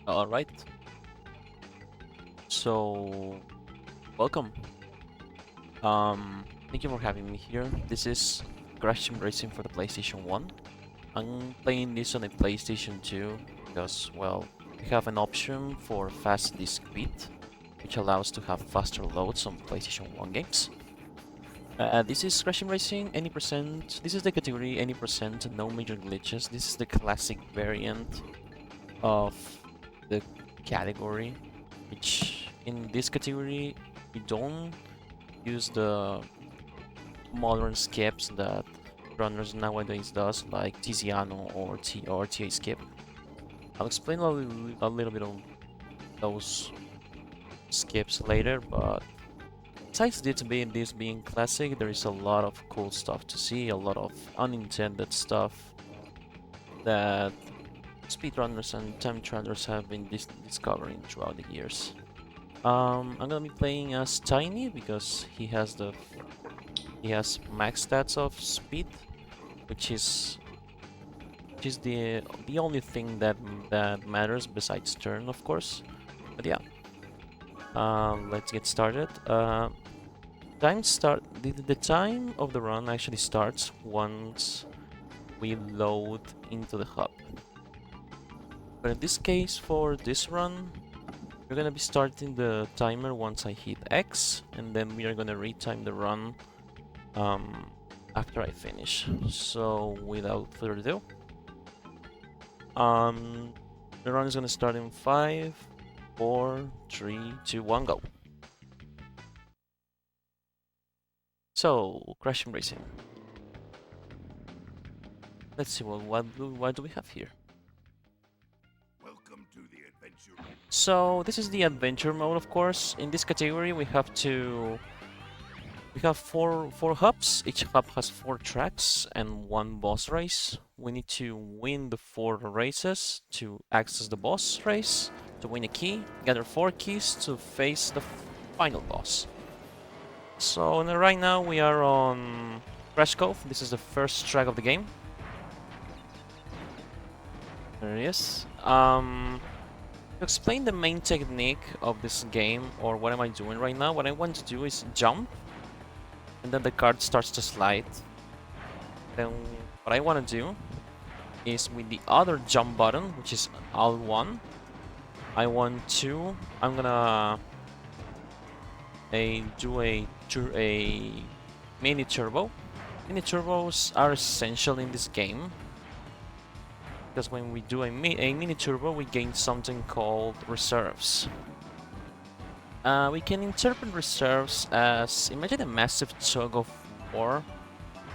All right. So, welcome. Thank you for having me here. This is Crash Team Racing for the PlayStation 1. I'm playing this on a PlayStation 2 because, well, we have an option for fast disk speed, which allows to have faster loads on PlayStation 1 games. This is Crash Team Racing, any percent. This is the category, any percent, no major glitches. This is the classic variant of the category, which in this category we don't use the modern skips that runners nowadays does, like Tiziano or TA skip. I'll explain a little bit of those skips later, but besides this being classic, there is a lot of cool stuff to see, a lot of unintended stuff that speedrunners and time trialers have been discovering throughout the years. I'm gonna be playing as Tiny because he has max stats of speed, which is the only thing that matters besides turn, of course. But yeah, let's get started. The time of the run actually starts once we load into the hub. But in this case, for this run, we're gonna be starting the timer once I hit X, and then we are gonna retime the run after I finish. So without further ado, the run is gonna start in 5, 4, 3, 2, 1, go. So, Crash Team Racing. Let's see what do we have here. Welcome to the adventure. So this is the adventure mode, of course. In this category, we have four hubs. Each hub has 4 tracks and 1 boss race. We need to win the 4 races to access the boss race, to win a key, gather 4 keys to face the final boss. So right now we are on Crash Cove. This is the first track of the game. There it is. To explain the main technique of this game, or what am I doing right now, what I want to do is jump, and then the card starts to slide. Then what I want to do is with the other jump button, which is L1, I'm gonna do a mini turbo. Mini turbos are essential in this game, because when we do a mini turbo, we gain something called reserves. We can interpret reserves as, imagine a massive tug of war,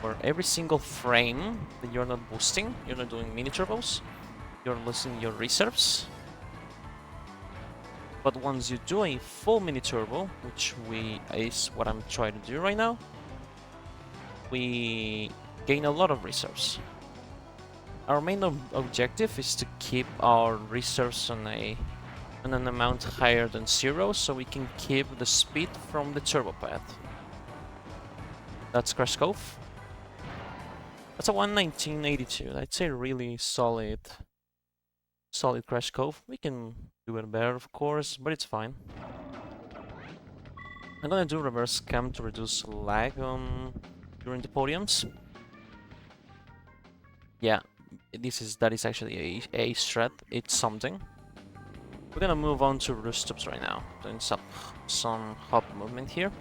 where every single frame that you're not boosting, you're not doing mini turbos, you're losing your reserves. But once you do a full mini turbo, which is what I'm trying to do right now, we gain a lot of reserves. Our main objective is to keep our reserves on an amount higher than 0, so we can keep the speed from the turbo pad. That's Crash Cove. That's a 1:19.82. That's a really solid Crash Cove. We can do it better, of course, but it's fine. I'm gonna do reverse cam to reduce lag during the podiums. Yeah, that is actually a strat. It's something. We're gonna move on to rooftops right now. Doing some hop movement here.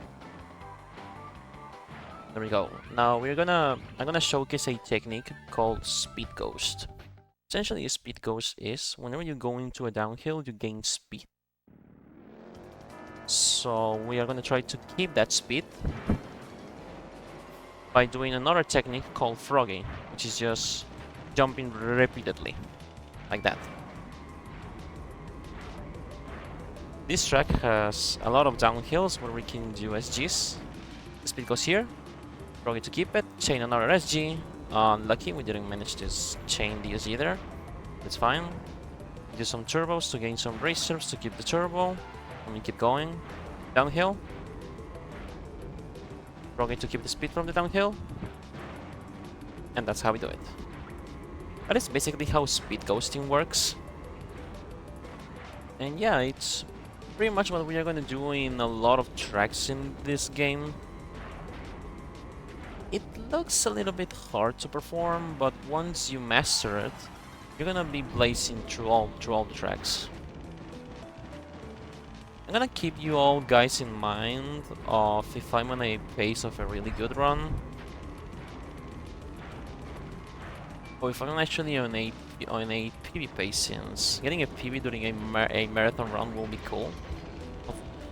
There we go. Now I'm gonna showcase a technique called Speed Ghost. Essentially, a Speed Ghost is whenever you go into a downhill, you gain speed. So we are gonna try to keep that speed by doing another technique called frogging, which is just jumping repeatedly, like that. This track has a lot of downhills where we can do SGs. The speed goes here, frog it to keep it, chain another SG. Lucky we didn't manage to chain the SG there. That's fine. Do some turbos to gain some reserves to keep the turbo. And we keep going. Downhill. Frog it to keep the speed from the downhill. And that's how we do it. That is basically how speed ghosting works. And yeah, it's pretty much what we are going to do in a lot of tracks in this game. It looks a little bit hard to perform, but once you master it, you're gonna be blazing through all the tracks. I'm gonna keep you all guys in mind of if I'm on a pace of a really good run, or if I'm actually on a PB pace, since getting a PB during a marathon run will be cool.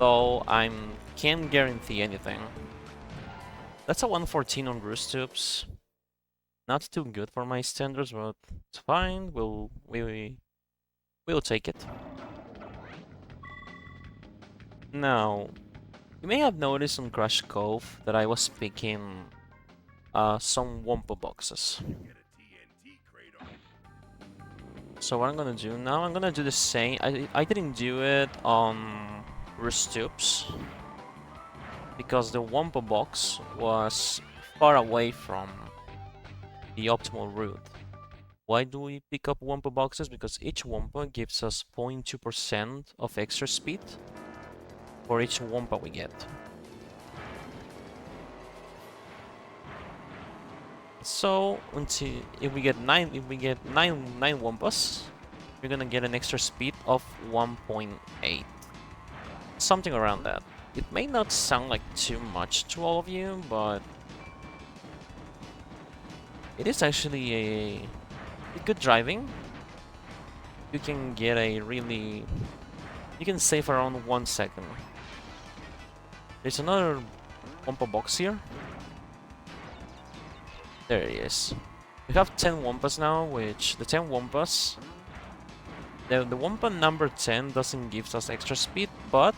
Although I can't guarantee anything. That's a 114 on roost tubes. Not too good for my standards, but it's fine. We'll take it. Now, you may have noticed on Crash Cove that I was picking some Wumpa boxes. So what I'm gonna do now, I'm gonna do the same. I didn't do it on roost tubes because the Wumpa box was far away from the optimal route. Why do we pick up Wumpa boxes? Because each Wumpa gives us 0.2% of extra speed for each Wumpa we get. So if we get nine Wumpas, we're gonna get an extra speed of 1.8, something around that. It may not sound like too much to all of you, but it is actually a good driving. You can get you can save around 1 second. There's another Wumpa box here. There it is. We have 10 Wumpas now, which the 10 Wumpas... The Wumpa number 10 doesn't give us extra speed, but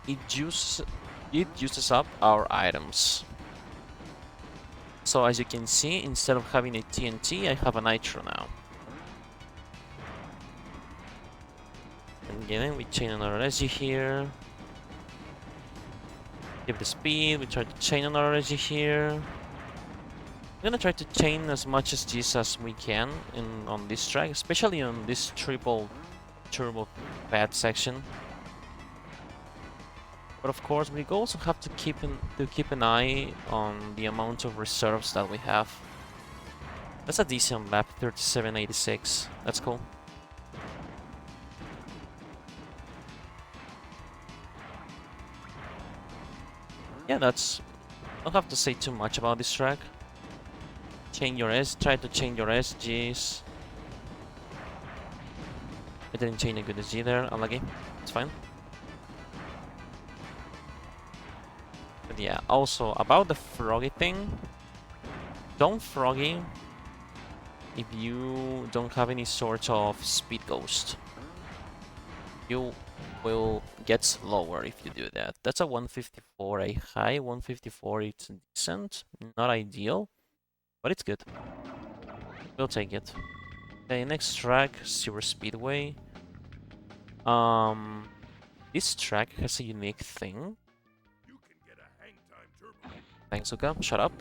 it uses up our items. So as you can see, instead of having a TNT, I have a Nitro now. And again, we chain another SG here. Give the speed, we try to chain another SG here. I'm gonna try to chain as much SGs as we can on this track, especially on this triple turbo pad section. But of course, we also have to keep an eye on the amount of reserves that we have. That's a decent lap, 37.86. That's cool. Yeah, I don't have to say too much about this track. Try to change your SGs. I didn't change a good SG there, unlucky. It's fine. But yeah, also about the froggy thing, don't froggy if you don't have any sort of speed ghost. You will get slower if you do that. That's a 154, a high 154. It's decent, not ideal, but it's good. We'll take it. Okay, next track, Sewer Speedway. This track has a unique thing. Thanks, Uka. Shut up.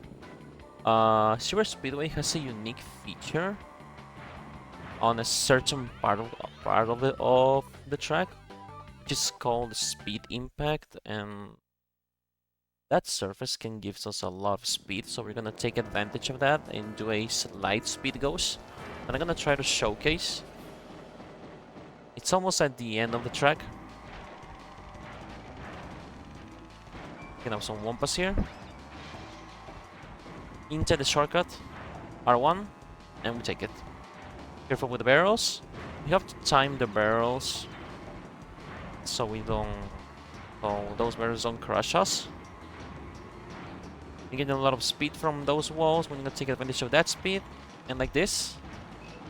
Sewer Speedway has a unique feature on a certain part of the track, which is called speed impact, and that surface can give us a lot of speed. So we're gonna take advantage of that and do a slight speed ghost. And I'm gonna try to showcase. It's almost at the end of the track. You can have some Wumpas here. Into the shortcut, R1, and we take it. Careful with the barrels. We have to time the barrels so those barrels don't crush us. You get a lot of speed from those walls. We're gonna take advantage of that speed, and like this,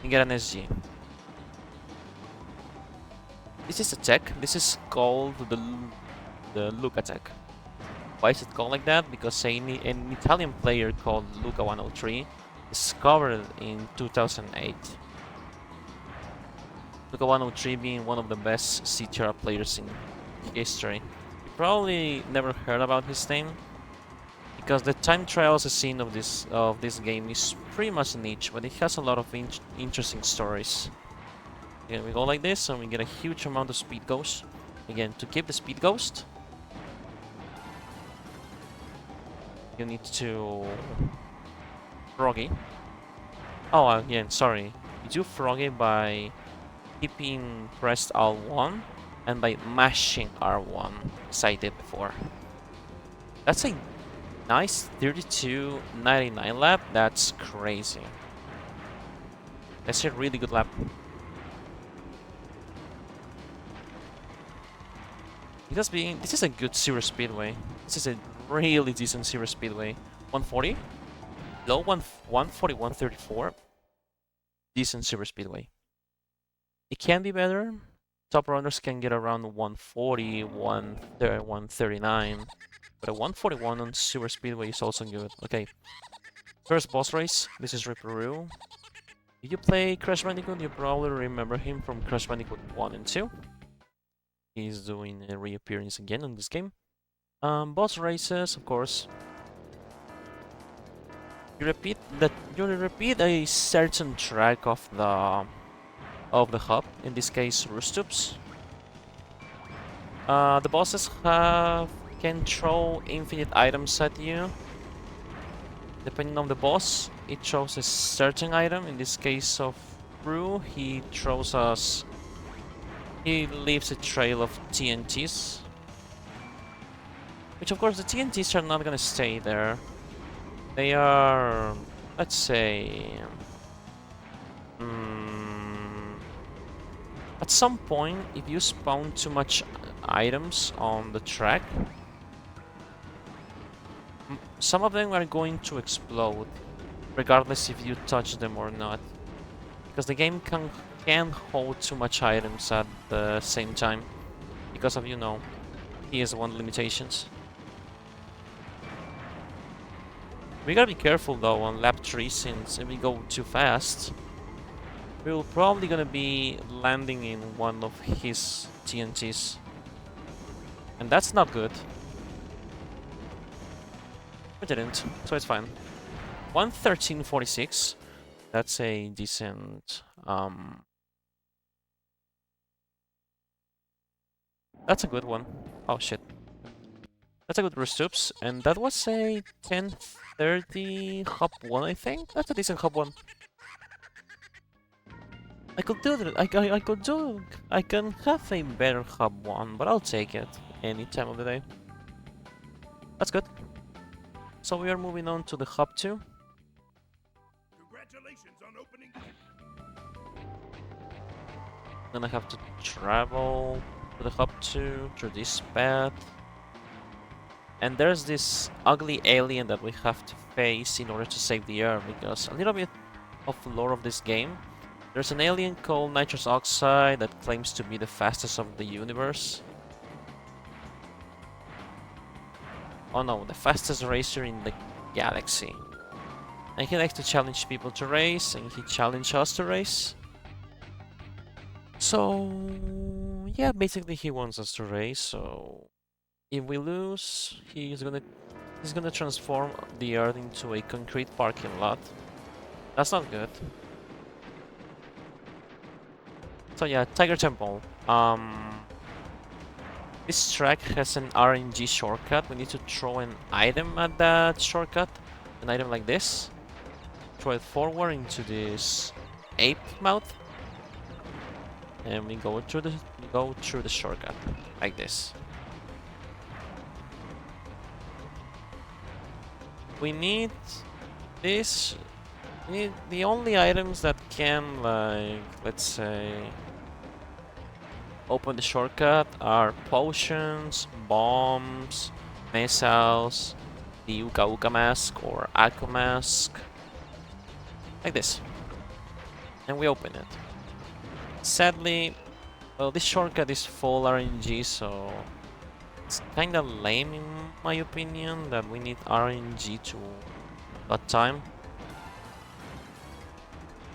you get an SG. This is a tech. This is called the Luca tech. Why is it called like that? Because an Italian player called Luca 103 discovered it in 2008. Luca 103 being one of the best CTR players in history. You probably never heard about his name, because the time trials scene of this game is pretty much niche, but it has a lot of interesting stories. Again, we go like this, and we get a huge amount of speed ghost. Again, to keep the speed ghost, you need to froggy. Oh, again, sorry. You do froggy by keeping pressed R1 and by mashing R1, as I did before. That's a nice 32.99 lap. That's crazy. That's a really good lap. This is a good zero speedway. This is a really decent zero speedway. 140, low 140, 134. Decent zero speedway. It can be better. Top runners can get around 140, 139. But a 141 on super speedway is also good. Okay. First boss race. This is Ripperoo. Did you play Crash Bandicoot? You probably remember him from Crash Bandicoot 1 and 2. He's doing a reappearance again in this game. Boss races, of course. You repeat a certain track of the hub. In this case, Roostoops. The bosses can throw infinite items at you. Depending on the boss, it throws a certain item. In this case of Brew, he leaves a trail of TNTs. Which of course the TNTs are not gonna stay there. They are, let's say, at some point, if you spawn too much items on the track, some of them are going to explode, regardless if you touch them or not. Because the game can hold too much items at the same time, because of, you know, PS1 limitations. We gotta be careful though on lap 3, since if we go too fast, we're probably gonna be landing in one of his TNTs. And that's not good. We didn't, so it's fine. 113.46. That's a decent that's a good one. Oh shit. That's a good Roostoops, and that was a 10:30 hub 1, I think? That's a decent hub 1. I could do that. I can have a better hub 1, but I'll take it any time of the day. That's good. So we are moving on to the hub 2. Congratulations on opening. Then I have to travel to the hub 2 through this path. And there's this ugly alien that we have to face in order to save the Earth, because a little bit of the lore of this game. There's an alien called nitrous oxide that claims to be the fastest of the universe. Oh no, the fastest racer in the galaxy. And he likes to challenge people to race, and he challenged us to race. So yeah, basically he wants us to race, so if we lose, he's gonna transform the Earth into a concrete parking lot. That's not good. So yeah, Tiger Temple. This track has an RNG shortcut. We need to throw an item at that shortcut. An item like this. Throw it forward into this ape mouth. And we go through the shortcut. Like this. We need this. We need the only items that can, like, let's say, open the shortcut are potions, bombs, missiles, the Uka Uka mask or Akko mask. Like this. And we open it. Sadly, well, this shortcut is full RNG, so it's kinda lame in my opinion that we need RNG to cut time.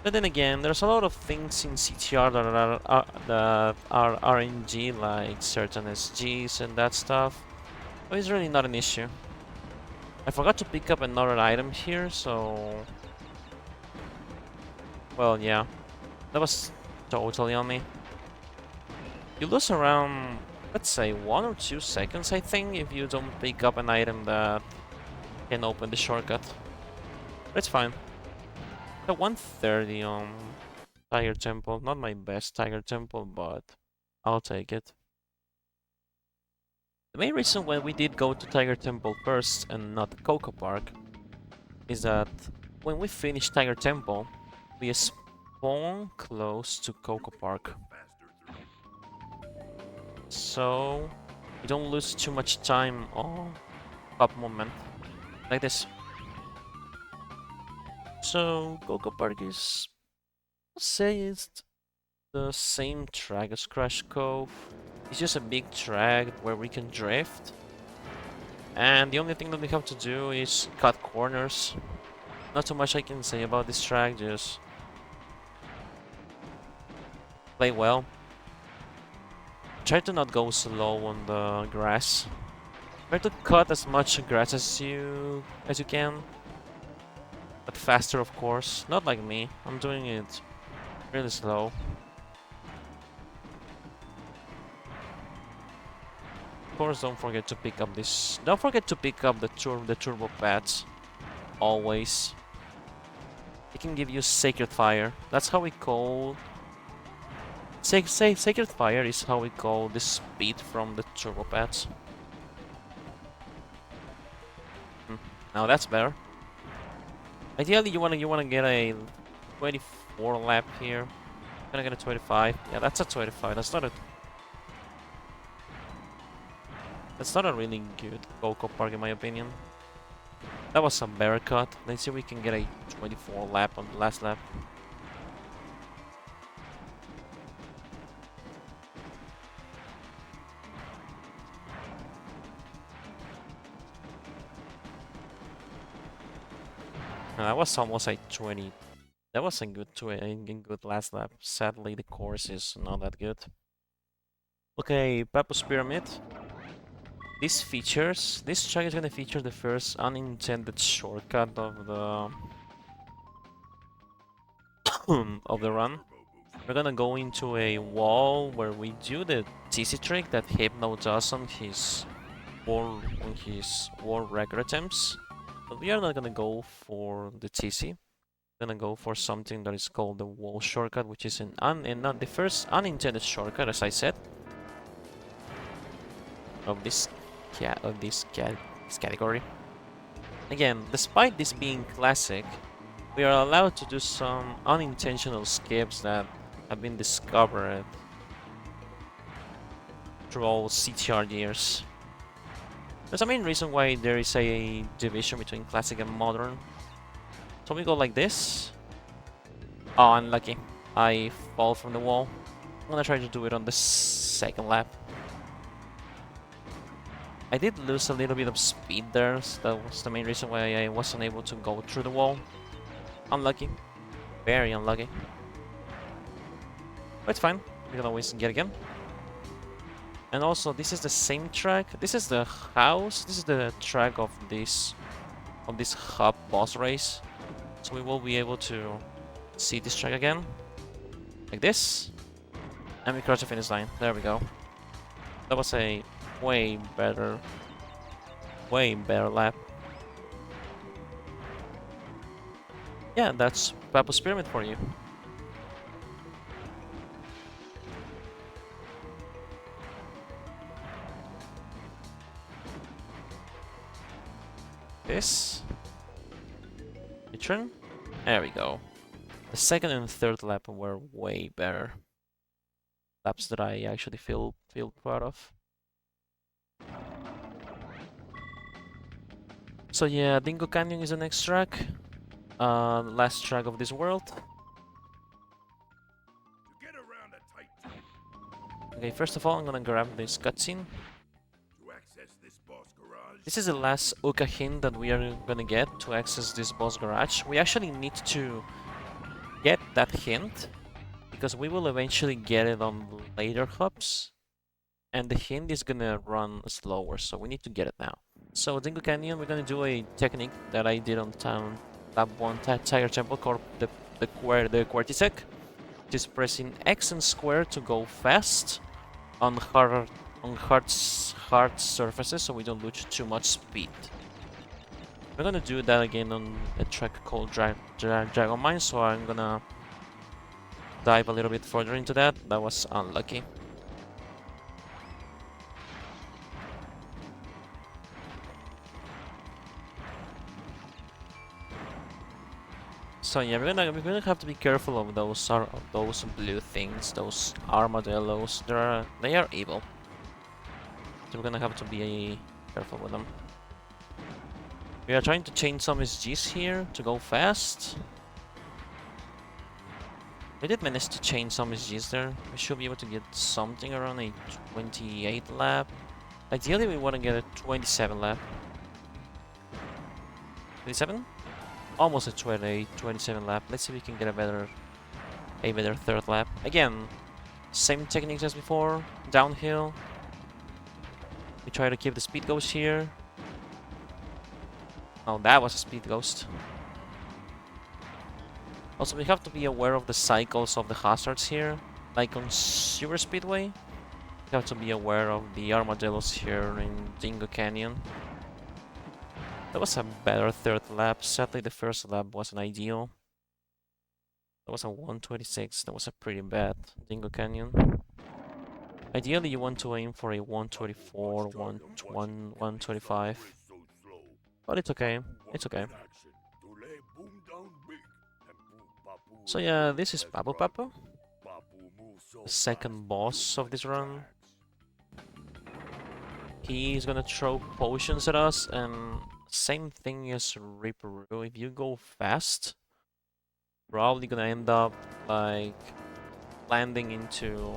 But then again, there's a lot of things in CTR that are RNG, like certain SGs and that stuff. But it's really not an issue. I forgot to pick up another item here, so... Well, yeah. That was totally on me. You lose around, let's say, 1 or 2 seconds, I think, if you don't pick up an item that can open the shortcut. But it's fine. The 130 on Tiger Temple. Not my best Tiger Temple, but I'll take it. The main reason why we did go to Tiger Temple first and not Coco Park is that when we finish Tiger Temple, we spawn close to Coco Park. So you don't lose too much time on pop moment like this. So Coco Park is, I'll say, it's the same track as Crash Cove. It's just a big track where we can drift. And the only thing that we have to do is cut corners. Not too much I can say about this track, just play well. Try to not go slow on the grass. Try to cut as much grass as you can. But faster, of course. Not like me. I'm doing it really slow. Of course, don't forget to pick up this. Don't forget to pick up the turbo pads. Always. It can give you Sacred Fire. That's how we call. Sacred Fire is how we call the speed from the turbo pads. Now that's better. Ideally, you wanna get a 24 lap here. I'm gonna get a 25. Yeah, that's a 25. That's not a really good Coco Park in my opinion. That was a better cut. Let's see if we can get a 24 lap on the last lap. That was almost a 20. That was a good last lap. Sadly, the course is not that good. Okay, Papa's Pyramid. This track is gonna feature the first unintended shortcut of the of the run. We're gonna go into a wall where we do the TC trick that Hypno does on his world record attempts. But we are not gonna go for the TC. We're gonna go for something that is called the wall shortcut, which is not the first unintended shortcut, as I said, of this category. Again, despite this being classic, we are allowed to do some unintentional skips that have been discovered through all CTR years. There's a main reason why there is a division between classic and modern. So we go like this. Oh, unlucky. I fall from the wall. I'm gonna try to do it on the second lap. I did lose a little bit of speed there, so that was the main reason why I wasn't able to go through the wall. Unlucky. Very unlucky. But it's fine. We can always get again. And also, this is the same track. This is the house. This is the track of this hub boss race. So we will be able to see this track again. Like this. And we cross the finish line. There we go. That was a way better lap. Yeah, that's Papa's Pyramid for you. This. Return. There we go. The second and third lap were way better. Laps that I actually feel proud of. So yeah, Dingo Canyon is the next track. The last track of this world. Okay, first of all, I'm gonna grab this cutscene. This is the last Uka hint that we are gonna get to access this boss garage. We actually need to get that hint because we will eventually get it on later hubs. And the hint is gonna run slower, so we need to get it now. So Dingo Canyon, we're gonna do a technique that I did on Lab 1 Tiger Temple called the Quartisec. Just pressing X and square to go fast on hard surfaces, so we don't lose too much speed. We're gonna do that again on a track called Dragon Mine, so I'm gonna dive a little bit further into that. That was unlucky. So yeah, we're gonna have to be careful of those blue things, those armadillos. They are evil. So we're gonna have to be careful with them. We are trying to change some SGs here to go fast. We did manage to change some SGs there. We should be able to get something around a 28 lap. Ideally, we want to get a 27 lap. 27? Almost a 27 lap. Let's see if we can get a better third lap. Again, same techniques as before. Downhill. We try to keep the speed ghost here. Oh, that was a speed ghost. Also, we have to be aware of the cycles of the hazards here. Like on Super Speedway, we have to be aware of the armadillos here in Dingo Canyon. That was a better third lap. Sadly, the first lap wasn't ideal. That was a 126. That was a pretty bad Dingo Canyon. Ideally, you want to aim for a 124, 125. But it's okay. It's okay. So yeah, this is Papu Papu, the second boss of this run. He's gonna throw potions at us, and same thing as Reaper. If you go fast, probably gonna end up like landing into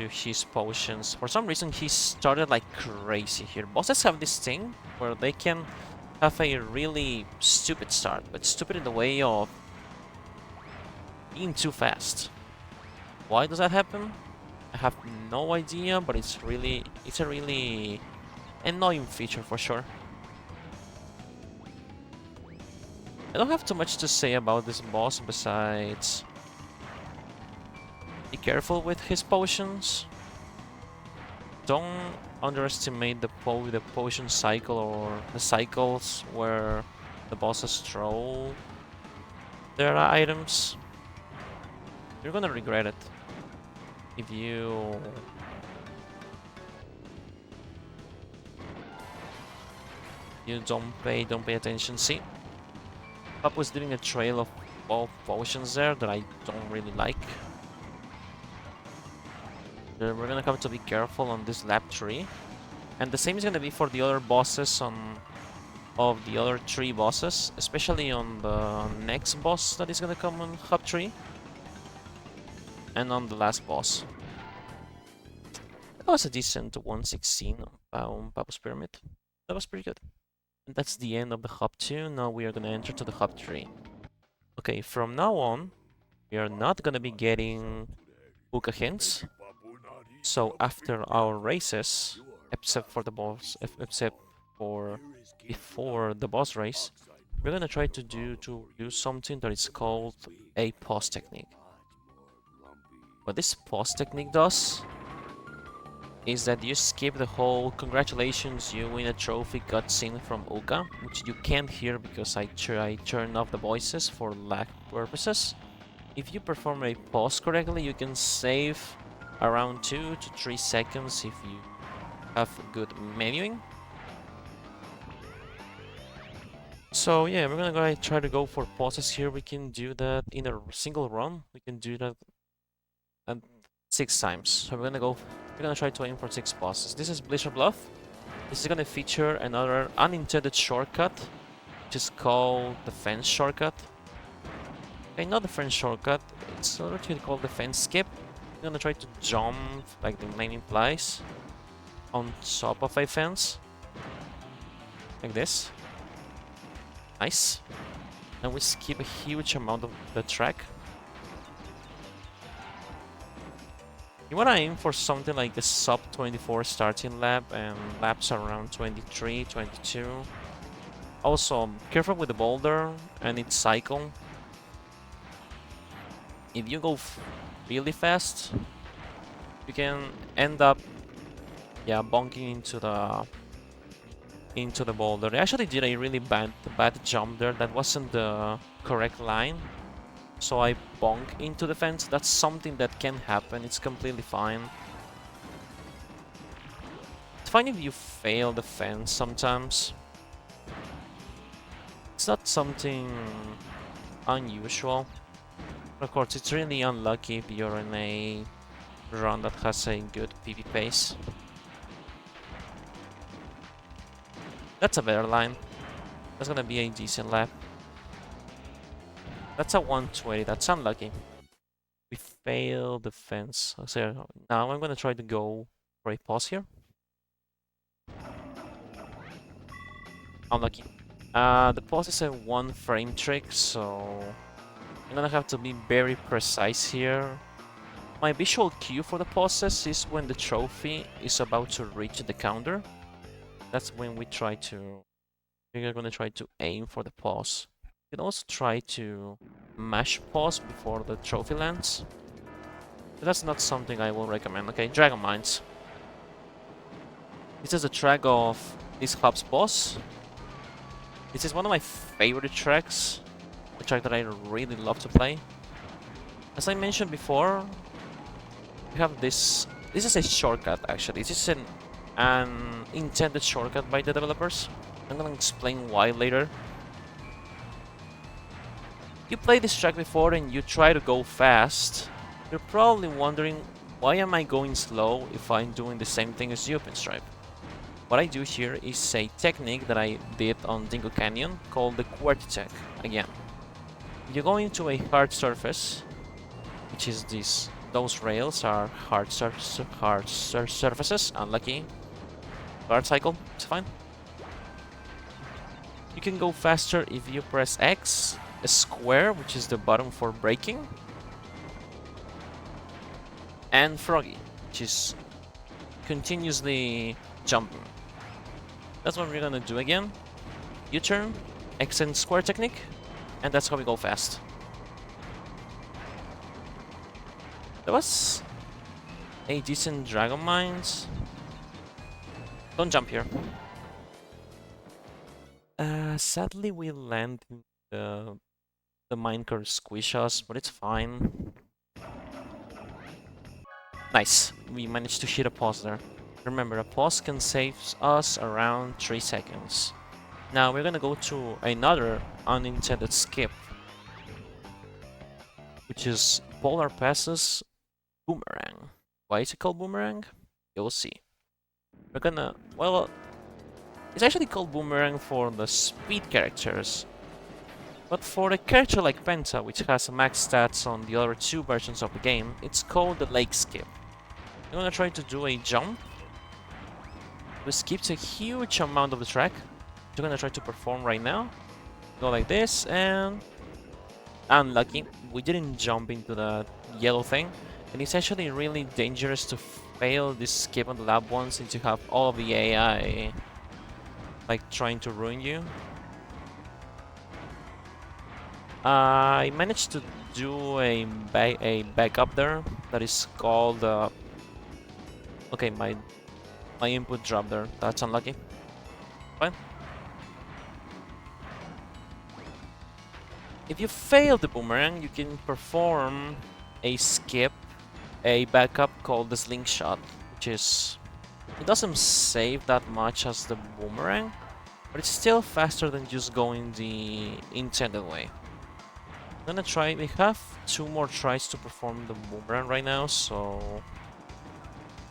his potions. For some reason, he started like crazy here. Bosses have this thing where they can have a really stupid start, but stupid in the way of being too fast. Why does that happen? I have no idea, but it's a really annoying feature for sure. I don't have too much to say about this boss besides be careful with his potions. Don't underestimate the potion cycle or the cycles where the bosses throw their items. You're gonna regret it if you don't pay attention. See, Pop was doing a trail of all potions there that I don't really like. We're gonna have to be careful on this lap 3. And the same is gonna be for the other bosses of the other 3 bosses, especially on the next boss that is gonna come on Hub 3. And on the last boss. That was a decent 116 on Papu's Pyramid. That was pretty good. And that's the end of the Hub 2. Now we are gonna enter to the Hub 3. Okay, from now on, we are not gonna be getting Hookah hints. So after our races, except for the boss, except for before the boss race, we're gonna try to do something that is called a pause technique. What this pause technique does is that you skip the whole "congratulations, you win a trophy" cutscene from Uka, which you can't hear because I turned off the voices for lag purposes. If you perform a pause correctly, you can save around 2 to 3 seconds if you have good menuing. So yeah, we're gonna try to go for pauses here. We can do that in a single run. We can do that at 6 times. So we're gonna try to aim for 6 pauses. This is Blizzard Bluff. This is gonna feature another unintended shortcut, which is called the fence shortcut. Okay, not the fence shortcut. It's literally called the fence skip. We're gonna try to jump, like the name implies, on top of a fence. Like this. Nice. And we skip a huge amount of the track. You wanna aim for something like a sub 24 starting lap and laps around 23, 22. Also, careful with the boulder and its cycle. if you go really fast, you can end up, yeah, bonking into the boulder. I actually did a really bad jump there. That wasn't the correct line, so I bonk into the fence. That's something that can happen. It's completely fine. It's fine if you fail the fence sometimes. It's not something unusual. Of course, it's really unlucky if you're in a run that has a good PV pace. That's a better line. That's gonna be a decent lap. That's a 120. That's unlucky. We failed the fence. So now I'm gonna try to go for a pause here. Unlucky. The pause is a 1-frame trick, so I'm gonna have to be very precise here. My visual cue for the pauses is when the trophy is about to reach the counter. That's when we're gonna try to aim for the pause. You can also try to mash pause before the trophy lands. But that's not something I will recommend. Okay, Dragon Mines. This is a track of this hub's boss. This is one of my favorite tracks. A track that I really love to play. As I mentioned before, we have this. This is a shortcut actually. This is an intended shortcut by the developers. I'm gonna explain why later. You played this track before and you try to go fast. You're probably wondering, why am I going slow if I'm doing the same thing as you, Pinstripe? What I do here is a technique that I did on Dingo Canyon called the QWERTY tech again. You go into a hard surface, which is those rails are hard surfaces, unlucky. Guard cycle, it's fine. You can go faster if you press X, a square, which is the button for braking, and Froggy, which is continuously jumping. That's what we're gonna do again. U-turn, X and square technique, and that's how we go fast. That was a decent Dragon Mines. Don't jump here. Sadly, we land in the minecart squish us, but it's fine. Nice. We managed to hit a pause there. Remember, a pause can save us around 3 seconds. Now we're gonna go to another unintended skip, which is Polar Pass's Boomerang. Why is it called Boomerang? You'll see. We're gonna... well, it's actually called Boomerang for the speed characters. But for a character like Penta, which has max stats on the other 2 versions of the game, it's called the Lake Skip. I'm gonna try to do a jump. We skipped a huge amount of the track. We're gonna try to perform right now. Go like this, and... unlucky. We didn't jump into the yellow thing. And it's actually really dangerous to fail this skip on the lap one, since you have all of the AI like trying to ruin you. I managed to do a backup there that is called okay, my input dropped there. That's unlucky. Fine. If you fail the boomerang, you can perform a skip, a backup called the slingshot, which is... it doesn't save that much as the boomerang, but it's still faster than just going the intended way. I'm gonna try... we have 2 more tries to perform the boomerang right now, so...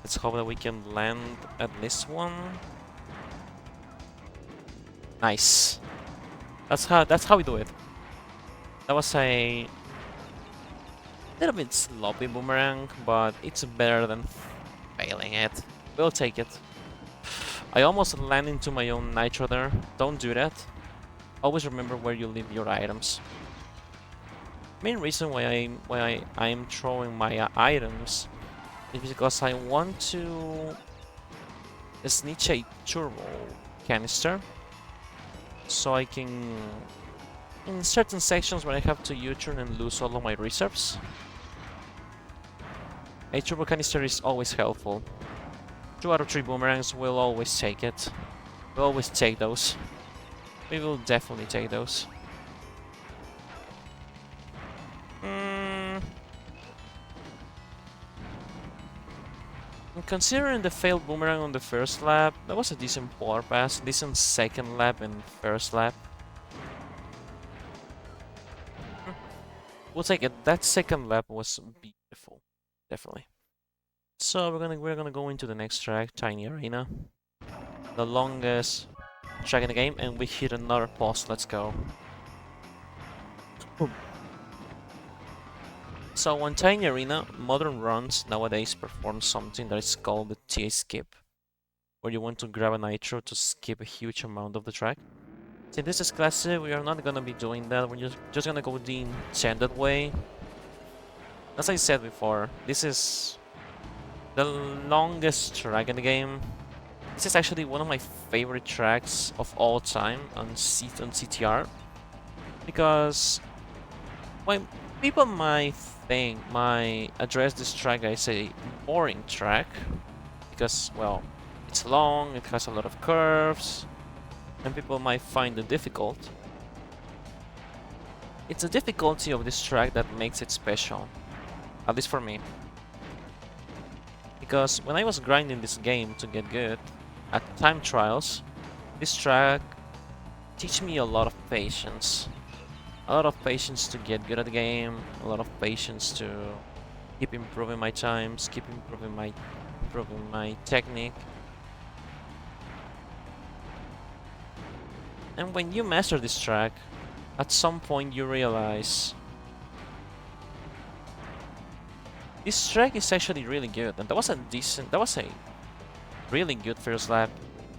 let's hope that we can land at least one. Nice. That's how we do it. That was a little bit sloppy boomerang, but it's better than failing it. We'll take it. I almost landed into my own nitro there. Don't do that. Always remember where you leave your items. Main reason why I'm throwing my items is because I want to snitch a turbo canister, so I can, in certain sections where I have to U-turn and lose all of my reserves, A turbo canister is always helpful. 2 out of 3 boomerangs, will always take it. We'll always take those. We will definitely take those. Considering the failed boomerang on the first lap, that was a decent polar pass, decent second lap and first lap. We'll take it. That second lap was beautiful, definitely. So we're gonna go into the next track, Tiny Arena, the longest track in the game, and we hit another pause. Let's go. So on Tiny Arena, modern runs nowadays perform something that is called the TA skip, where you want to grab a nitro to skip a huge amount of the track. Since this is classic, we are not gonna be doing that. We're just gonna go the intended way. As I said before, this is the longest track in the game. This is actually one of my favorite tracks of all time on CTR, because when people might address this track as a boring track, because, well, it's long, it has a lot of curves, and people might find it difficult. It's the difficulty of this track that makes it special, at least for me. Because when I was grinding this game to get good at time trials, this track teach me a lot of patience. A lot of patience to get good at the game, a lot of patience to keep improving my times, keep improving my technique. And when you master this track, at some point you realize this track is actually really good, and that was a really good first lap.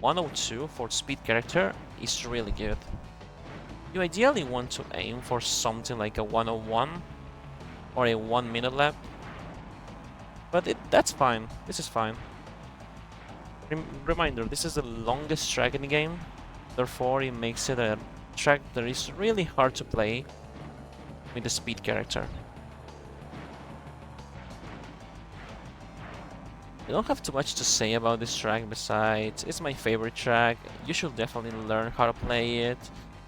102 for speed character is really good. You ideally want to aim for something like a 101 or a 1 minute lap, but that's fine. This is fine. Reminder, this is the longest track in the game, therefore it makes it a track that is really hard to play with the speed character. I don't have too much to say about this track besides it's my favorite track. You should definitely learn how to play it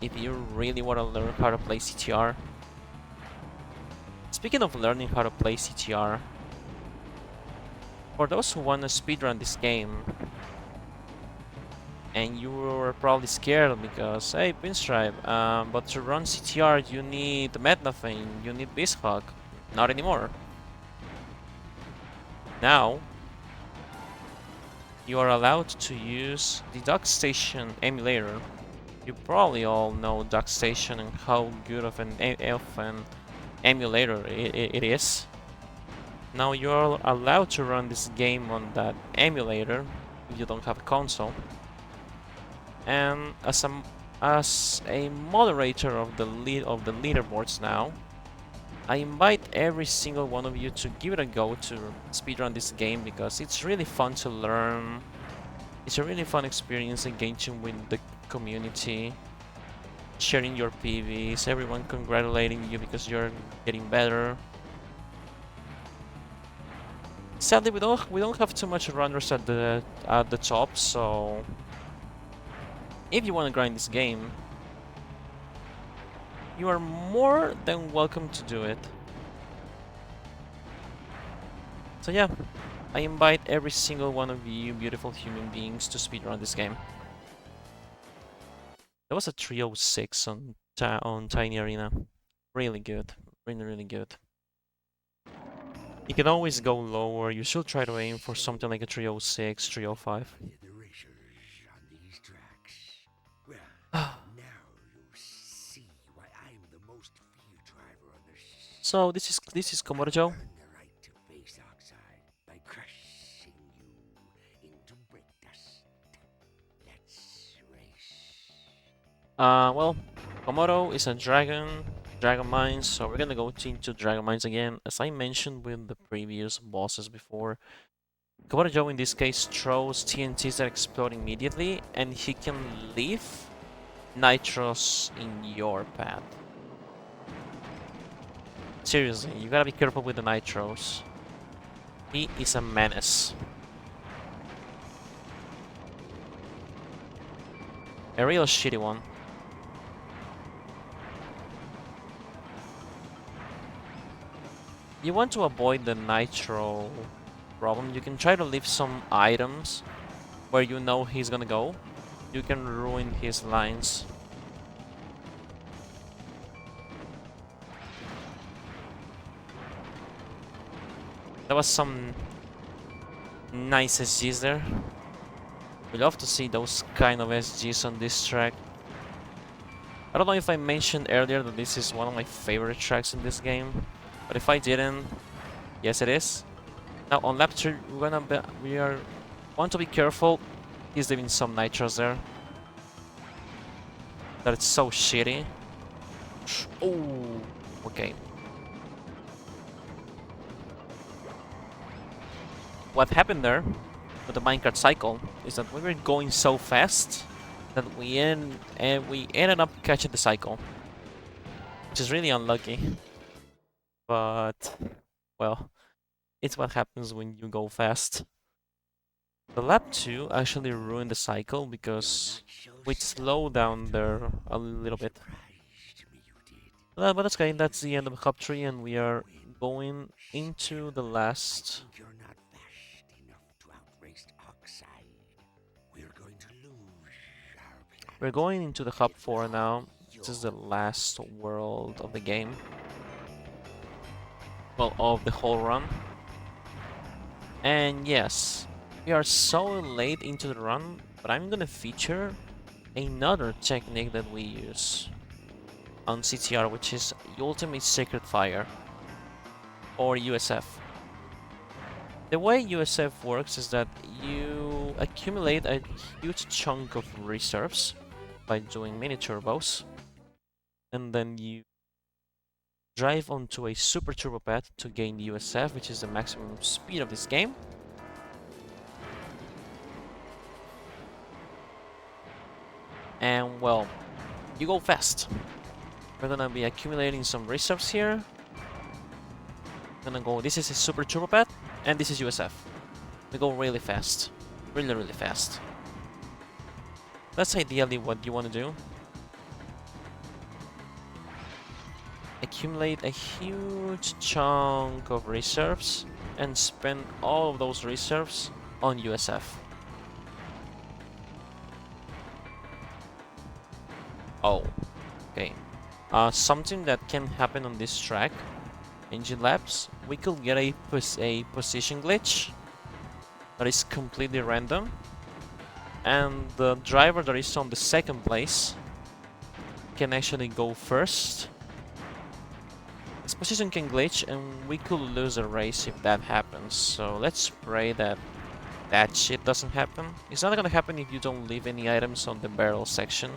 if you really want to learn how to play CTR. Speaking of learning how to play CTR, for those who want to speedrun this game, and you were probably scared because, hey, Pinstripe, but to run CTR you need Metnothing, you need Beasthawk. Not anymore. Now, you are allowed to use the DockStation emulator. You probably all know DockStation and how good of an emulator it is. Now you're allowed to run this game on that emulator if you don't have a console. And as a moderator of the leaderboards now, I invite every single one of you to give it a go to speedrun this game, because it's really fun to learn. It's a really fun experience engaging with the community, sharing your PVs, everyone congratulating you because you're getting better. Sadly, we don't have too much runners at the top, so if you want to grind this game, you are more than welcome to do it. So yeah, I invite every single one of you beautiful human beings to speedrun this game. That was a 306 on Tiny Arena. Really good. Really good. You can always go lower. You should try to aim for something like a 306, 305. So this is Komodo Joe. Well, Komodo is a dragon mines, so we're gonna go into dragon mines again. As I mentioned with the previous bosses before, Komodo Joe in this case throws TNTs that explode immediately, and he can leave nitros in your path. Seriously, you gotta be careful with the nitros. He is a menace. A real shitty one. You want to avoid the nitro problem. You can try to leave some items where you know he's gonna go. You can ruin his lines. There was some nice SGs there. We love to see those kind of SGs on this track. I don't know if I mentioned earlier that this is one of my favorite tracks in this game, but if I didn't, yes it is. Now on lap 3 we want to be careful. He's leaving some nitros there. That it's so shitty. Oh, okay. What happened there with the minecart cycle is that we were going so fast that we ended up catching the cycle, which is really unlucky. But well, it's what happens when you go fast. The lap 2 actually ruined the cycle because we slowed down there a little bit. But that's okay, that's the end of Hub 3 and we are going into the last... We're going into the Hub 4 now. This is the last world of the game. Well, of the whole run. And yes, we are so late into the run, but I'm gonna feature another technique that we use on CTR, which is Ultimate Sacred Fire, or USF. The way USF works is that you accumulate a huge chunk of reserves by doing mini turbos, and then you drive onto a super turbo pad to gain the USF, which is the maximum speed of this game. And well, you go fast. We're gonna be accumulating some reserves here. Gonna go, this is a super turbo pad, and this is USF. We go really fast. Really fast. That's ideally what you want to do. Accumulate a huge chunk of reserves and spend all of those reserves on USF. Oh, okay. Something that can happen on this track, engine laps, we could get a position glitch that is completely random, and the driver that is on the second place can actually go first. This position can glitch and we could lose a race if that happens, so let's pray that that shit doesn't happen. It's not gonna happen if you don't leave any items on the barrel section,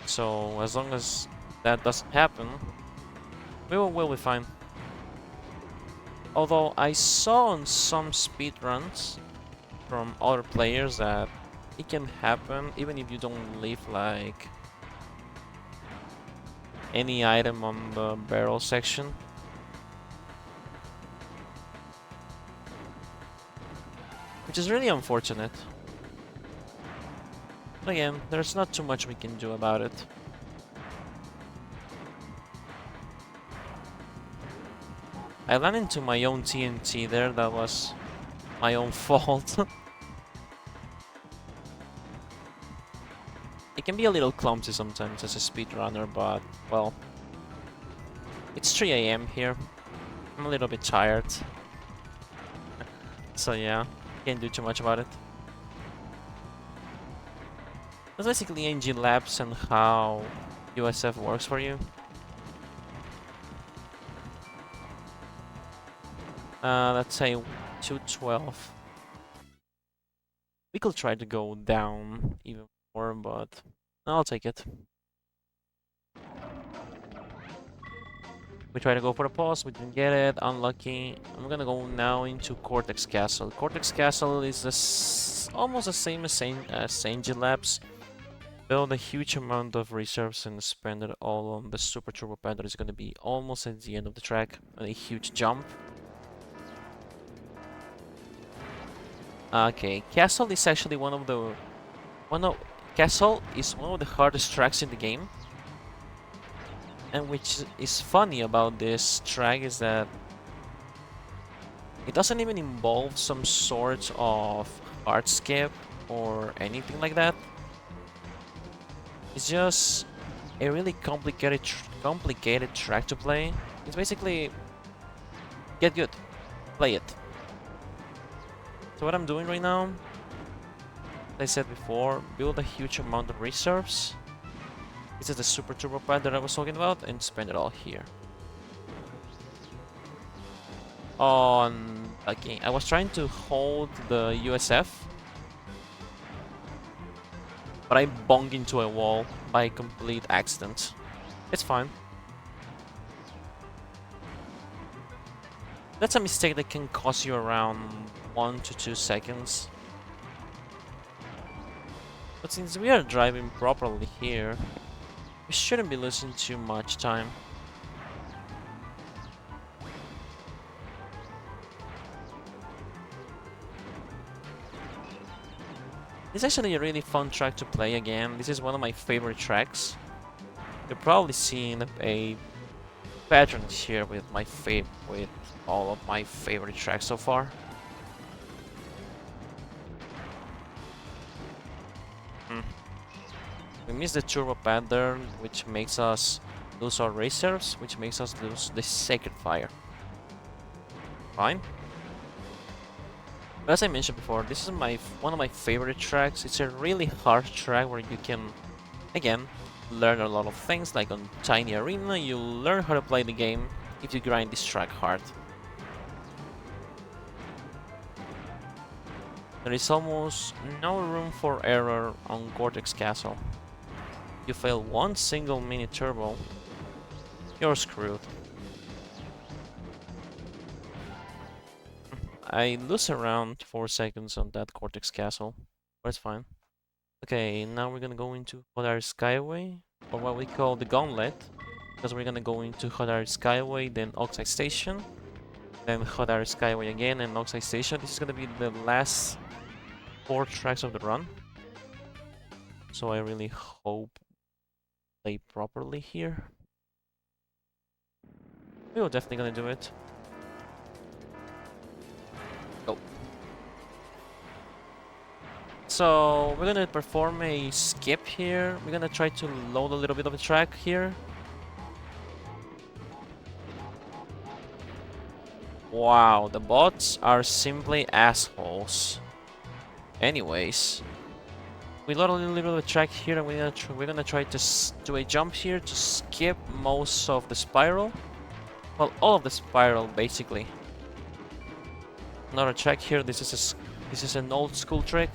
so as long as that doesn't happen, we'll be fine. Although I saw on some speedruns from other players that it can happen even if you don't leave like any item on the barrel section. Which is really unfortunate. But again, there's not too much we can do about it. I ran into my own TNT there, that was my own fault. It can be a little clumsy sometimes as a speedrunner, but, well, it's 3 AM here. I'm a little bit tired. So yeah, can't do too much about it. That's basically NG Labs and how USF works for you. Let's say 212. We could try to go down even more, but I'll take it. We try to go for a pause, we didn't get it, unlucky. I'm gonna go now into Cortex Castle. Cortex Castle is almost the same as Angel Labs. Build a huge amount of reserves and spend it all on the Super Turbo Pad that is gonna be almost at the end of the track, and a huge jump. Okay, Castle is actually one of Castle is one of the hardest tracks in the game. And which is funny about this track is that it doesn't even involve some sort of hard skip or anything like that. It's just a really complicated track to play. It's basically get good, play it. So what I'm doing right now, as I said before, build a huge amount of reserves. This is the super turbo pad that I was talking about, and spend it all here. Okay, I was trying to hold the USF, but I bunged into a wall by complete accident. It's fine. That's a mistake that can cost you around 1 to 2 seconds. But since we are driving properly here, we shouldn't be losing too much time. This is actually a really fun track to play again. This is one of my favorite tracks. You've probably seen a pattern here with with all of my favorite tracks so far. We missed the turbo pattern, which makes us lose our reserves, which makes us lose the sacred fire. Fine. But as I mentioned before, this is one of my favorite tracks. It's a really hard track where you can, again, learn a lot of things. Like on Tiny Arena, you learn how to play the game if you grind this track hard. There is almost no room for error on Cortex Castle. You fail one single mini turbo, you're screwed. I lose around 4 seconds on that Cortex Castle, but it's fine. Okay, now we're gonna go into Hodar Skyway, or what we call the Gauntlet, because we're gonna go into Hodar Skyway, then Oxide Station, then Hodar Skyway again, and Oxide Station. This is gonna be the last 4 tracks of the run, so I really hope play properly here. We're definitely gonna do it. Go. So we're gonna perform a skip here. We're gonna try to load a little bit of the track here. Wow, the bots are simply assholes. Anyways, we load a little bit of the track here, and we're gonna try to do a jump here to skip most of the spiral. Well, all of the spiral basically. Another track here. This is an old school trick.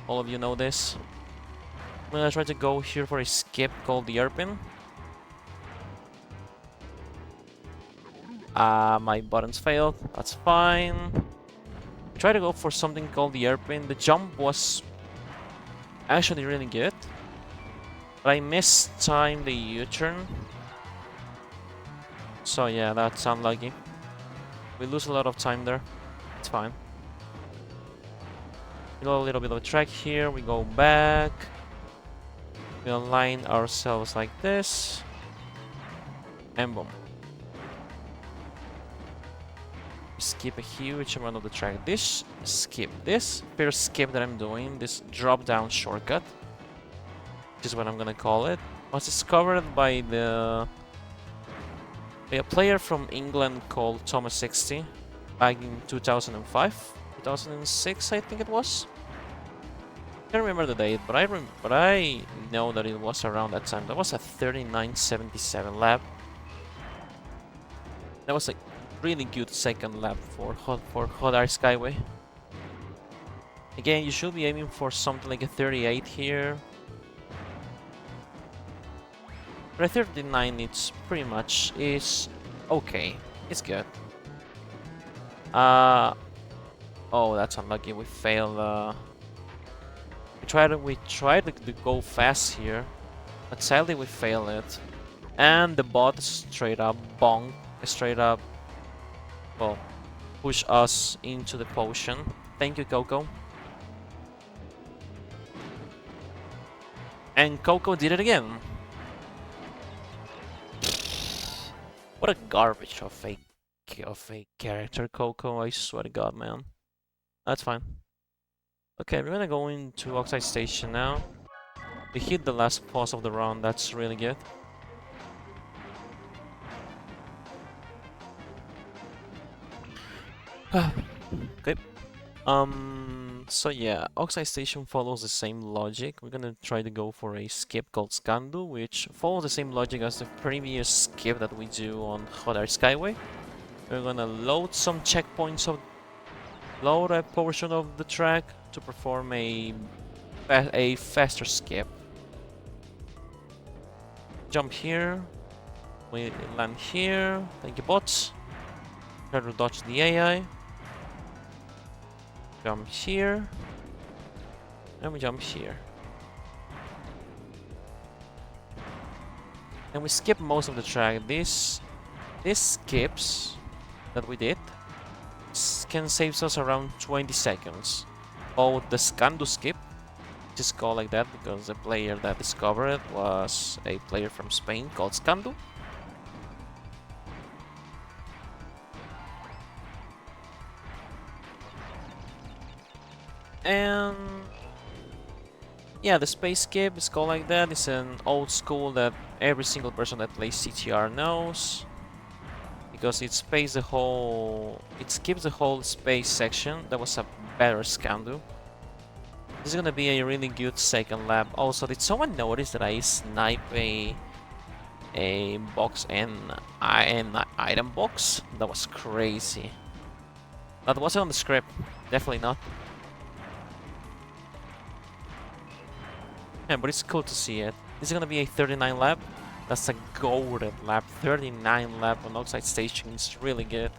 All of you know this. I'm gonna try to go here for a skip called the Erpin. My buttons failed. That's fine. Try to go for something called the Erpin. The jump was actually really good, but I mistimed the U-turn. So yeah, that's unlucky. We lose a lot of time there. It's fine. We go a little bit of a track here. We go back. We align ourselves like this, and boom. Skip a huge amount of the track. This first skip that I'm doing, this drop down shortcut, which is what I'm gonna call it, was discovered by a player from England called Thomas60 back in 2005, 2006 I think it was. I can't remember the date, but I know that it was around that time. That was a 39.77 lap. That was a really good second lap for Hodar Skyway. Again, you should be aiming for something like a 38 here. But a 39, it's pretty much is okay. It's good. Oh, that's unlucky. We failed. We tried to go fast here, but sadly we failed it. And the bot straight up well, push us into the potion. Thank you, Coco. And Coco did it again. What a garbage of a character, Coco. I swear to God, man. That's fine. Okay, we're gonna go into Oxide Station now. We hit the last boss of the round. That's really good. Okay. So yeah, Oxide Station follows the same logic. We're gonna try to go for a skip called Scandu, which follows the same logic as the previous skip that we do on Hot Air Skyway. We're gonna load some checkpoints of load a portion of the track to perform a faster skip. Jump here, we land here, thank you bots. Try to dodge the AI. Jump here, and we jump here. And we skip most of the track. These skips that we did can save us around 20 seconds. Both the Scandu skip, which is called like that because the player that discovered it was a player from Spain called Scandu. And yeah, the space skip is called like that. It's an old school that every single person that plays CTR knows. Because it skips the whole space section. That was a better Scandu. This is gonna be a really good second lap. Also, did someone notice that I snipe a box and an item box? That was crazy. That wasn't on the script. Definitely not. Yeah, but it's cool to see it. This is gonna be a 39 lap. That's a golden lap. 39 lap on Oxide Station is really good.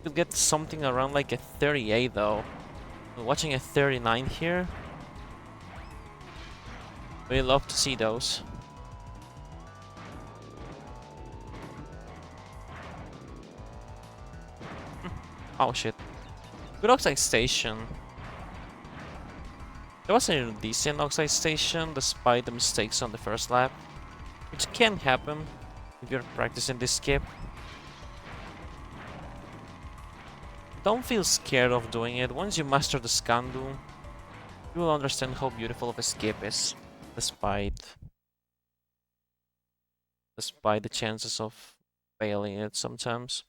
You'll get something around like a 38 though. We're watching a 39 here. We love to see those. Oh shit. Good Oxide Station. There was a decent Oxide Station despite the mistakes on the first lap, which can happen if you're practicing this skip. Don't feel scared of doing it. Once you master the Scandu, you will understand how beautiful of a skip is, despite the chances of failing it sometimes.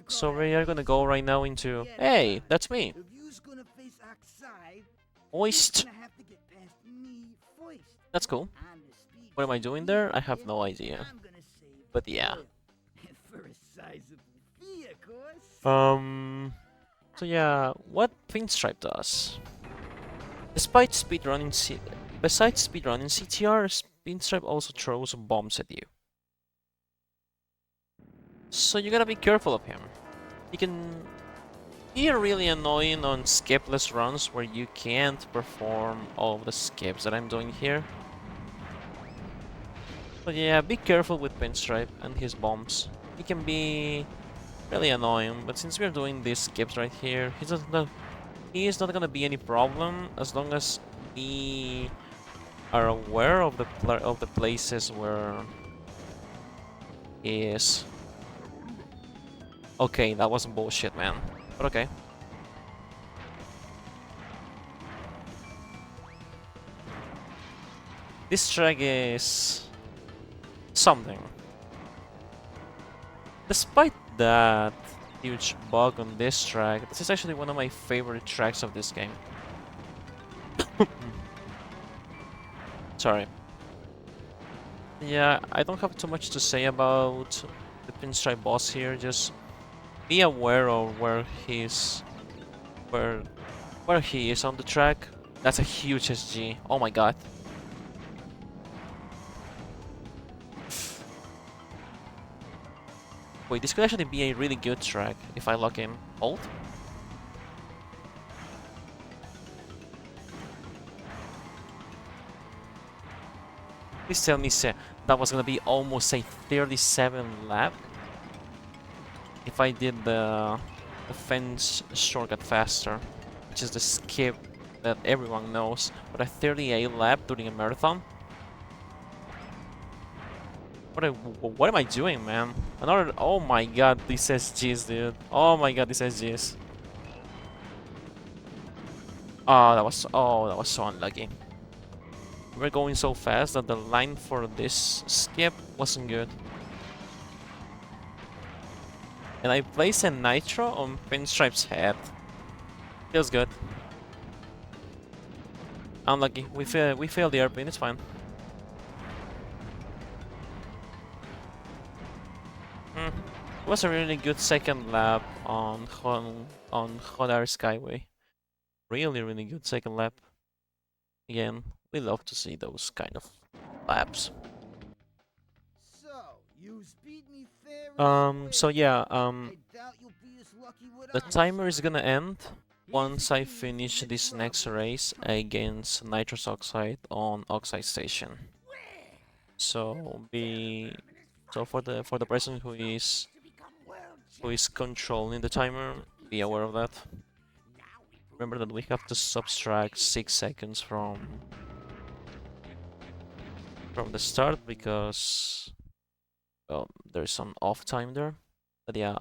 So we are gonna go right now into... Hey, that's me! Hoist! That's cool. What am I doing there? I have no idea. But yeah. So yeah, what Pinstripe does. Besides speedrunning CTR, Pinstripe also throws bombs at you. So you gotta be careful of him. He can be really annoying on skipless runs where you can't perform all of the skips that I'm doing here. But yeah, be careful with Pinstripe and his bombs. He can be really annoying, but since we're doing these skips right here, he is not gonna be any problem as long as we are aware of the places where he is. Okay, that was bullshit, man. But okay. This track is something. Despite that huge bug on this track, this is actually one of my favorite tracks of this game. Sorry. Yeah, I don't have too much to say about the Pinstripe boss here. Just be aware of where he is on the track. That's a huge SG. Oh my god. Wait, this could actually be a really good track if I lock in. Hold. Please tell me that was gonna be almost a 37 lap. if I did the fence shortcut faster, which is the skip that everyone knows, but a 38 lap during a marathon. What am I doing, man? Another. Oh my god, these SGs, dude. Oh my god, these SGs. That was so unlucky. We're going so fast that the line for this skip wasn't good. And I placed a nitro on Pinstripe's head. Feels good. Unlucky. We failed the airplane. It's fine. It was a really good second lap on Hodar Skyway. Really good second lap. Again, we love to see those kind of laps. So yeah, the timer is gonna end once I finish this next race against nitrous oxide on Oxide Station. So for the person who is controlling the timer, be aware of that. Remember that we have to subtract 6 seconds from the start because, well, there's some off time there. But yeah,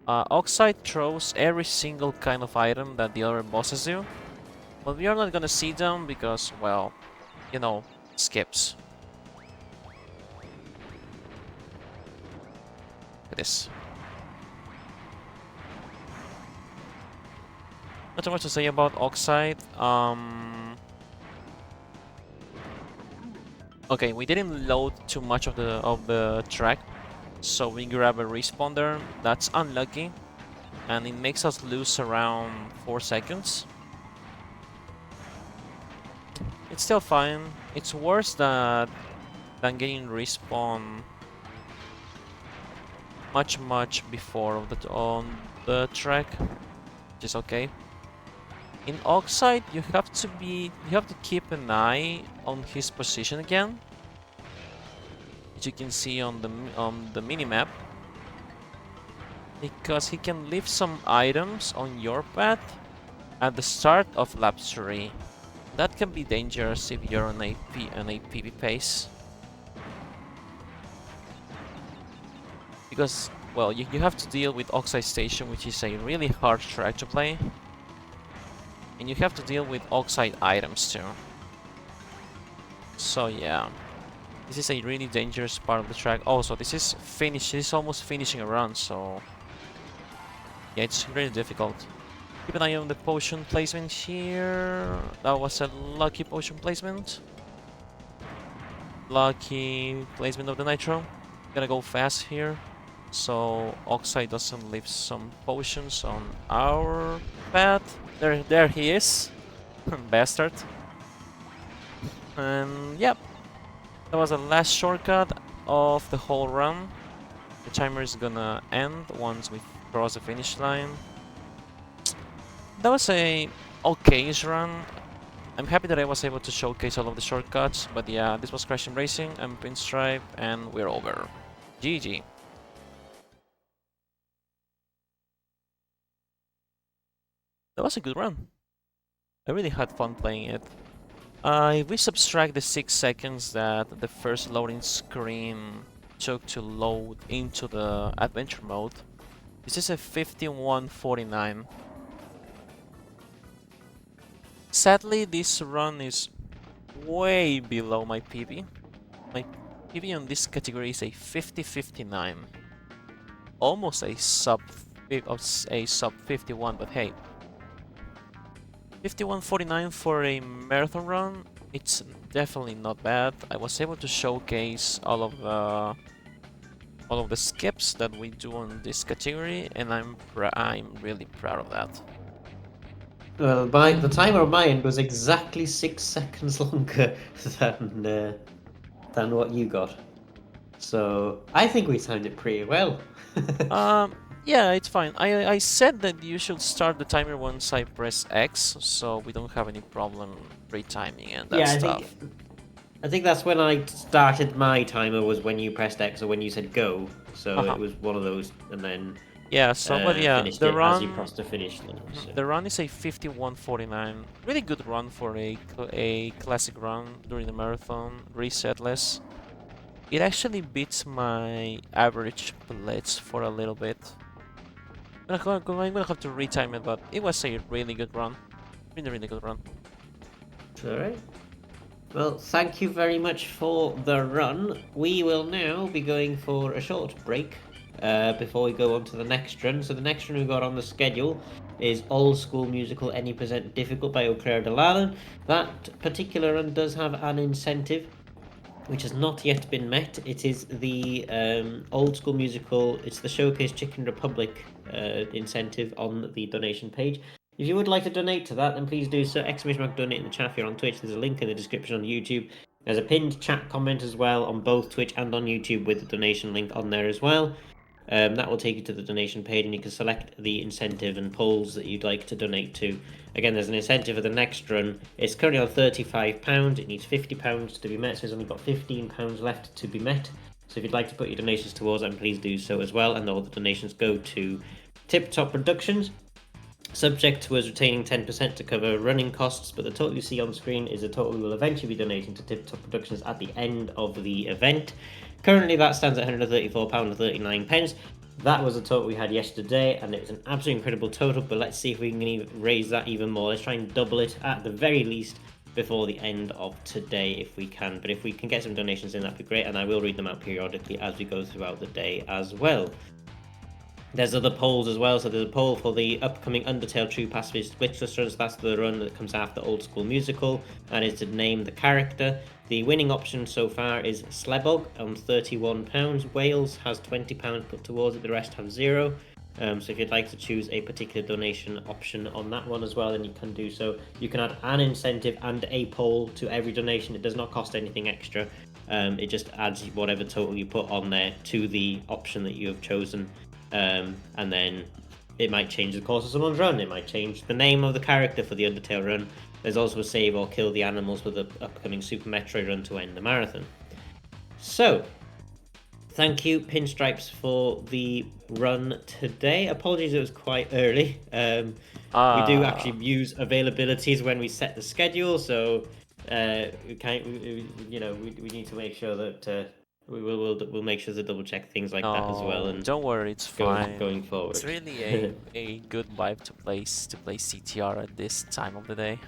Oxide throws every single kind of item that the other bosses do, but we are not gonna see them because, well, you know, skips. Look at this. Not too much to say about Oxide. Okay, we didn't load too much of the track, so we grab a respawn there. That's unlucky, and it makes us lose around 4 seconds. It's still fine. It's worse than getting respawn much before on the track, which is okay. In Oxide, you have to keep an eye on his position again, which you can see on the minimap, because he can leave some items on your path at the start of lap 3. That can be dangerous if you're on a PB pace, because, well, you have to deal with Oxide Station, which is a really hard track to play. And you have to deal with Oxide items too. So yeah, this is a really dangerous part of the track. Also, this is almost finishing a run, so yeah, it's really difficult. Keep an eye on the potion placement here. That was a lucky potion placement. Lucky placement of the nitro. Gotta go fast here, so Oxide doesn't leave some potions on our path. There he is. Bastard. And yep, that was the last shortcut of the whole run. The timer is gonna end once we cross the finish line. That was a okay-ish run. I'm happy that I was able to showcase all of the shortcuts, but yeah, this was Crash Racing. I'm Pinstripe, and we're over. GG. That was a good run. I really had fun playing it. If we subtract the 6 seconds that the first loading screen took to load into the adventure mode, this is a 51:49. Sadly, this run is way below my PB. My PB on this category is a 50:59. Almost a sub 51, but hey. 51:49 for a marathon run, it's definitely not bad. I was able to showcase all of the skips that we do on this category, and I'm really proud of that. Well, the timer on my end was exactly 6 seconds longer than what you got. So I think we timed it pretty well. Yeah, it's fine. I said that you should start the timer once I press X, so we don't have any problem retiming and that stuff. I think that's when I started my timer, was when you pressed X or when you said go. So it was one of those, and then Yeah, so but yeah, finished the it as you run crossed the finish line. So. the run is a 51:49. Really good run for a classic run during the marathon, resetless. It actually beats my average blitz for a little bit. I'm gonna have to retime it, but it was a really good run. Really good run. Alright. Well, thank you very much for the run. We will now be going for a short break before we go on to the next run. So the next run we've got on the schedule is Old School Musical Any Percent Difficult by O'Clair Delalan. That particular run does have an incentive which has not yet been met. It is the Old School Musical, it's the Showcase Chicken Republic incentive on the donation page. If you would like to donate to that, then please do so. !donate in the chat if you're on Twitch. There's a link in the description on YouTube. There's a pinned chat comment as well on both Twitch and on YouTube with the donation link on there as well. That will take you to the donation page and you can select the incentive and polls that you'd like to donate to. Again, there's an incentive for the next run. It's currently on £35. It needs £50 to be met, so it's only got £15 left to be met. So if you'd like to put your donations towards that, please do so as well. And all the donations go to Tip Top Productions, subject to us retaining 10% to cover running costs, but the total you see on screen is the total we will eventually be donating to Tip Top Productions at the end of the event. Currently that stands at £134.39. That was the total we had yesterday, and it was an absolutely incredible total, but let's see if we can raise that even more. Let's try and double it at the very least before the end of today if we can. But if we can get some donations in, that'd be great, and I will read them out periodically as we go throughout the day as well. There's other polls as well, so there's a poll for the upcoming Undertale True Pacifist Blitzless run, so that's the run that comes after Old School Musical, and is to name the character. The winning option so far is Slebog on £31, Wales has £20 put towards it, the rest have zero. So if you'd like to choose a particular donation option on that one as well, then you can do so. You can add an incentive and a poll to every donation. It does not cost anything extra. It just adds whatever total you put on there to the option that you have chosen. And then it might change the course of someone's run. It might change the name of the character for the Undertale run. There's also a save or kill the animals for the upcoming Super Metroid run to end the marathon. So, thank you, Pinstripes, for the run today. Apologies, it was quite early. We do actually use availabilities when we set the schedule, so we need to make sure that we'll make sure to double check things like that as well. And don't worry, it's fine. Going forward, it's really a good vibe to play CTR at this time of the day.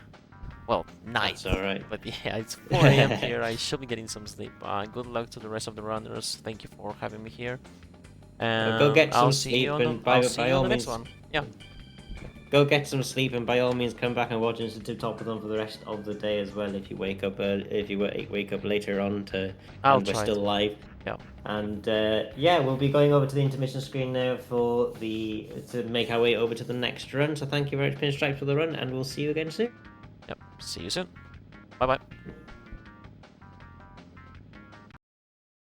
Well, night. That's all right. But yeah, it's 4 AM here. I should be getting some sleep. Good luck to the rest of the runners. Thank you for having me here. And go get some sleep, and by all means, next one. Yeah. Go get some sleep, and by all means, come back and watch InstaTipTopathon for the rest of the day as well. If you wake up, wake up later on and we're still live. Yeah. And yeah, we'll be going over to the intermission screen now to make our way over to the next run. So thank you very much, Pinstripes, for the run, and we'll see you again soon. Yep. See you soon. Bye bye.